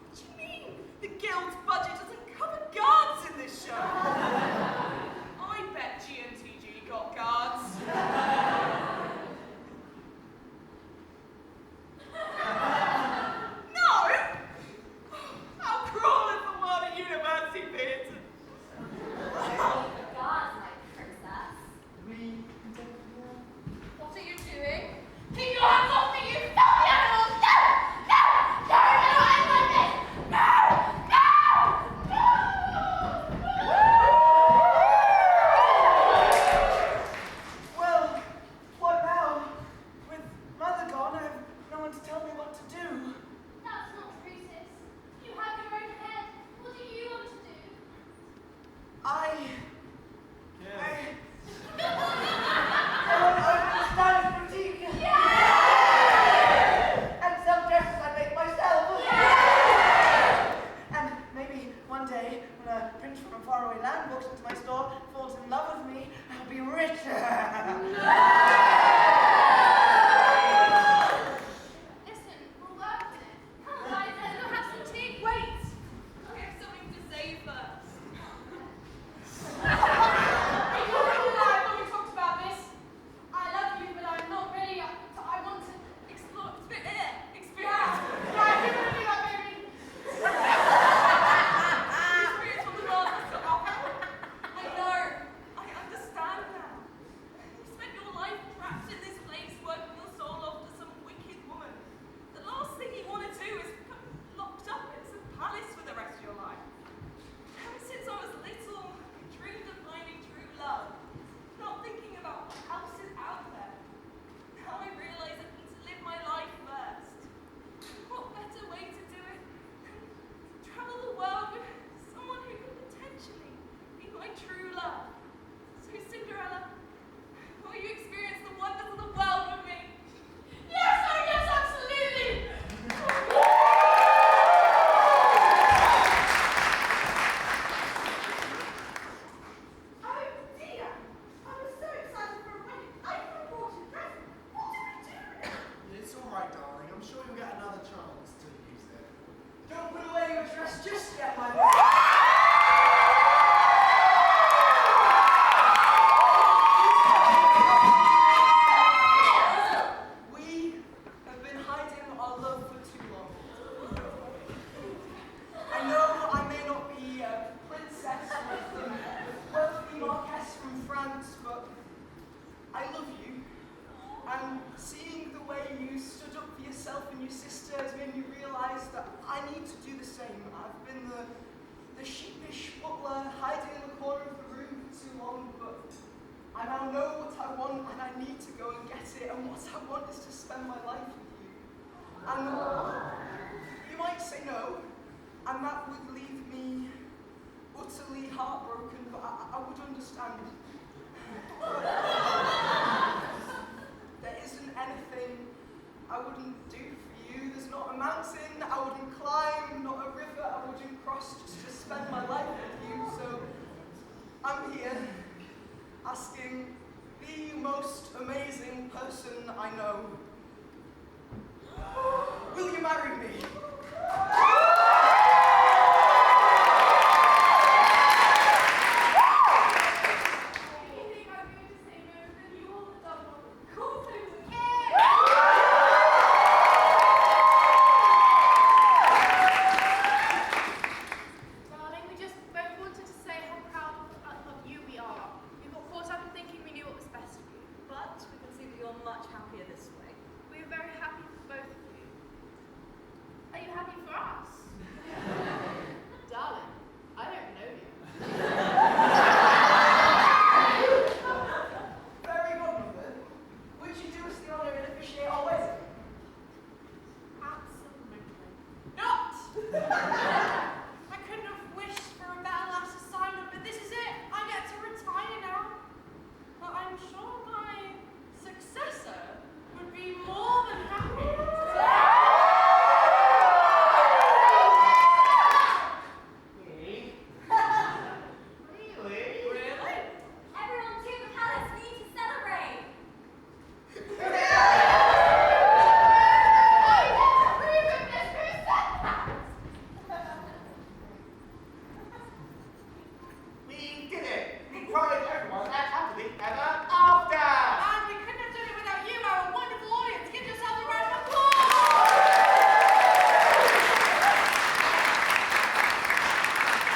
What do you mean? The guild's budget doesn't cover guards in this show. I bet GMTG got guards. No! How cruel is the world at University Theatre? The guards, my princess. We can take it from here. What are you doing? Keep your hands off me, you filthy animals! No! No! No! No! I like this! No! Well, what now? With Mother gone, I have no one to tell me what to do. That's not true, sis. You have your own head. What do you want to do? I Yeah. want to open a stylish boutique. And sell dresses I make myself. And maybe one day, when a prince from a faraway land walks into my store, falls in love with me, I'll be richer. Listen, we'll work on it. Come on, guys, let's go have some tea. Wait! I have something to say first. Are you already alive when we talked about this? I love you, but I'm not ready. I want to explore. Experience. Yeah, I think we're gonna do that, baby. Experience from the world has to offer. I know. I understand now. You spent your life trapped in this place, working your soul off to some wicked woman. The last thing you want to do is become locked up in some palace for the rest of your life. Ever since I was little, I dreamed of finding true love, not thinking about what else is out there. Now I realize I need to live my life first. What better way to do it than to travel the world with someone who could potentially be my true love? So Cinderella, will you experience the wonders of the world with me? Yes, oh yes, absolutely. Oh dear! I was so excited for a wedding. I even bought a dress. What do we do now? It's all right, darling. I'm sure you'll get another chance to use it. Don't put away your dress just yet, my We have been hiding our love for too long. I know I may not be a princess with the wealthy marquess from France, but I love you. And seeing the way you stood up for yourself and your sister has made me realize that I need to do the same. I've been the sheepish butler hiding in the corner of the room for too long, but I now know what I want and I need to go and get it. And what I want is to spend my life with you. And you might say no, and that would leave me utterly heartbroken, but I would understand. asking the most amazing person I know, will you marry me? Anything I'm going to say no, then you all the double. Of course I would. Darling, we just both wanted to say how proud of you we are. We got caught up in thinking we knew what was best for you. But we can see that you're much happier this way. We were very happy for both of you. Are you happy for us? Darling, I don't know you. Very good, mother. Would you do us the honour and officiate our wedding? Absolutely not! I couldn't have wished for a better last assignment, but this is it. I get to retire now. But I'm sure my successor would be more than happy. Really? Everyone to the palace, we need to celebrate. We did it! We promised everyone and happily ever after! And we couldn't have done it without you, our wonderful audience. Give yourselves a round of applause!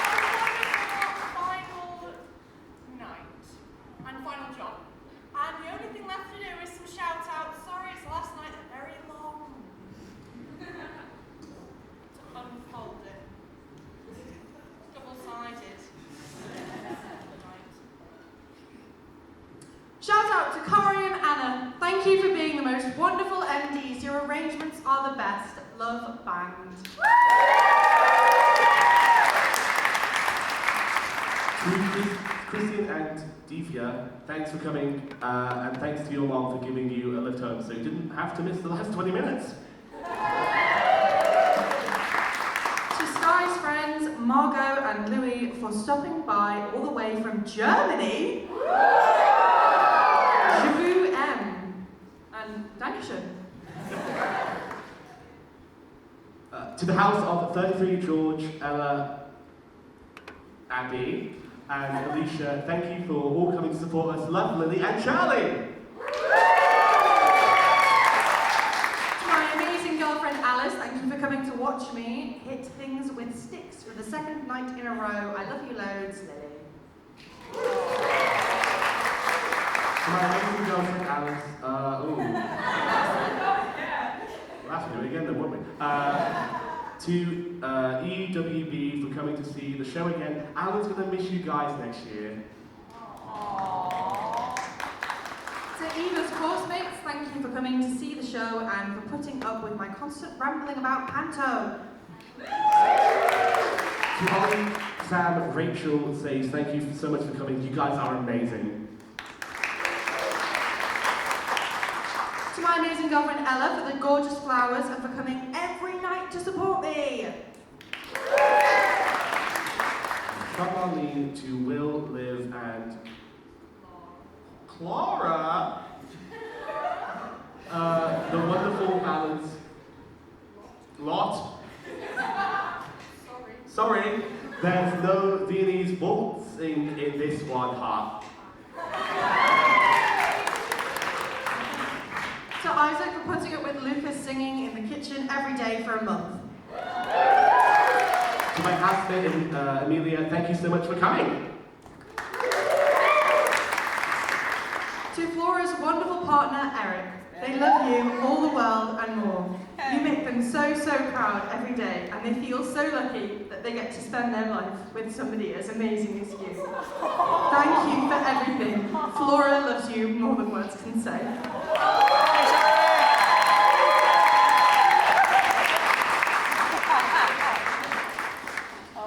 Our wonderful final night and final job. And the only thing left to do is some shout outs. Sorry, it's last night, they're very long. To unfold it. Double-sided. Shout out to Corey and Anna. Thank you for being the most wonderful MDs. Your arrangements are the best. Love, band. To Christian and Divya, thanks for coming, and thanks to your mom for giving you a lift home, so you didn't have to miss the last 20 minutes. To Sky's friends, Margot and Louis, for stopping by all the way from Germany. Je vous aime. And Dankeschön. To the house of 33 George, Ella, Abby, and Alicia, thank you for all coming to support us. Love, Lily and Charlie. To my amazing girlfriend Alice, thank you for coming to watch me hit things with sticks for the second night in a row. I love you loads, Lily. To my amazing girlfriend Alice, we'll have to do it again then, won't we? To EWB for coming to see the show again. Alan's going to miss you guys next year. To Eva's course mates, thank you for coming to see the show and for putting up with my constant rambling about Panto. To Holly, Sam, Rachel says thank you so much for coming. You guys are amazing. To my amazing girlfriend Ella for the gorgeous flowers and for coming every night to support me. From Marlene to Will, Liv, and Clara. The wonderful balance. Lot. Sorry, there's no Viennese waltzing in this one half. To Isaac for putting up with Lucas singing in the kitchen every day for a month. To my husband, Amelia, thank you so much for coming. To Flora's wonderful partner Eric. They love you, all the world, and more. You make them so, so proud every day, and they feel so lucky that they get to spend their life with somebody as amazing as you. Thank you for everything. Flora loves you more than words can say.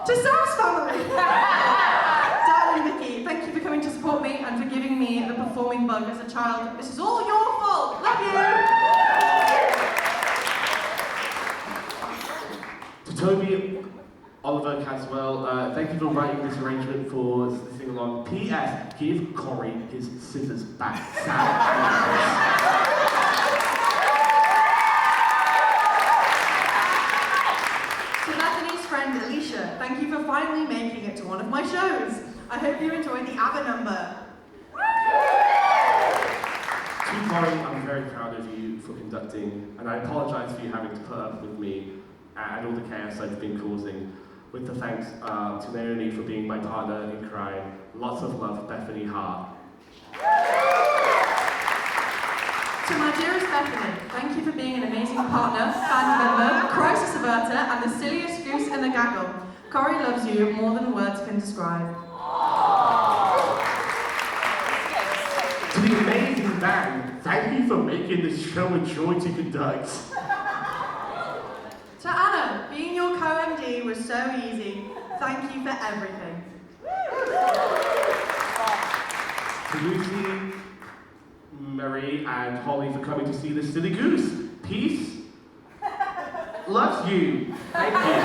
To Sam's family! Darling Vicky, thank you for coming to support me and for giving me the performing bug as a child. This is all your fault. Love you! To Toby, Oliver Caswell, thank you for writing this arrangement for listening along. P.S. give Corey his scissors back. Sam. To Bethany's friend Alicia, thank you for finally making it to one of my shows. I hope you enjoyed the ABBA number. To Corey, I'm very proud of you for conducting, and I apologise for you having to put up with me and all the chaos I've been causing. With the thanks to Naomi for being my partner in crime. Lots of love, Bethany Hart. To my dearest Bethany, thank you for being an amazing partner, band member, crisis averter, and the silliest goose in the gaggle. Corey loves you more than words can describe. To the amazing band, thank you for making this show a joy to conduct. To Anna, being your co-MD was so easy. Thank you for everything. To Lucy, Marie, and Holly for coming to see the Silly Goose. Peace loves you. Thank you.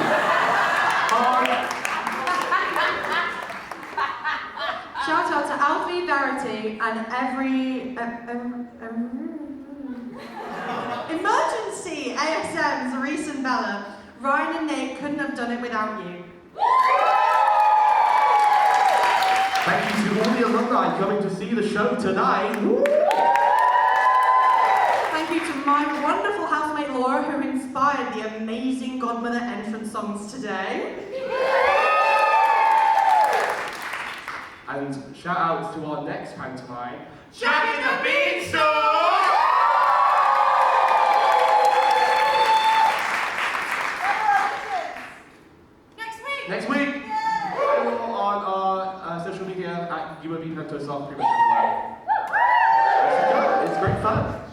Shout out to Alfie, Verity, and every Emergency ASM's Reese and Bella. Ryan and Nate couldn't have done it without you. Thank you to all the alumni coming to see the show tonight. Thank you to my wonderful housemate Laura, who inspired the amazing Godmother entrance songs today. And shout out to our next pantomime, Jack and the Beanstalk! next week. Or on our social media at UOB Pentos off pretty much everywhere. It's great fun.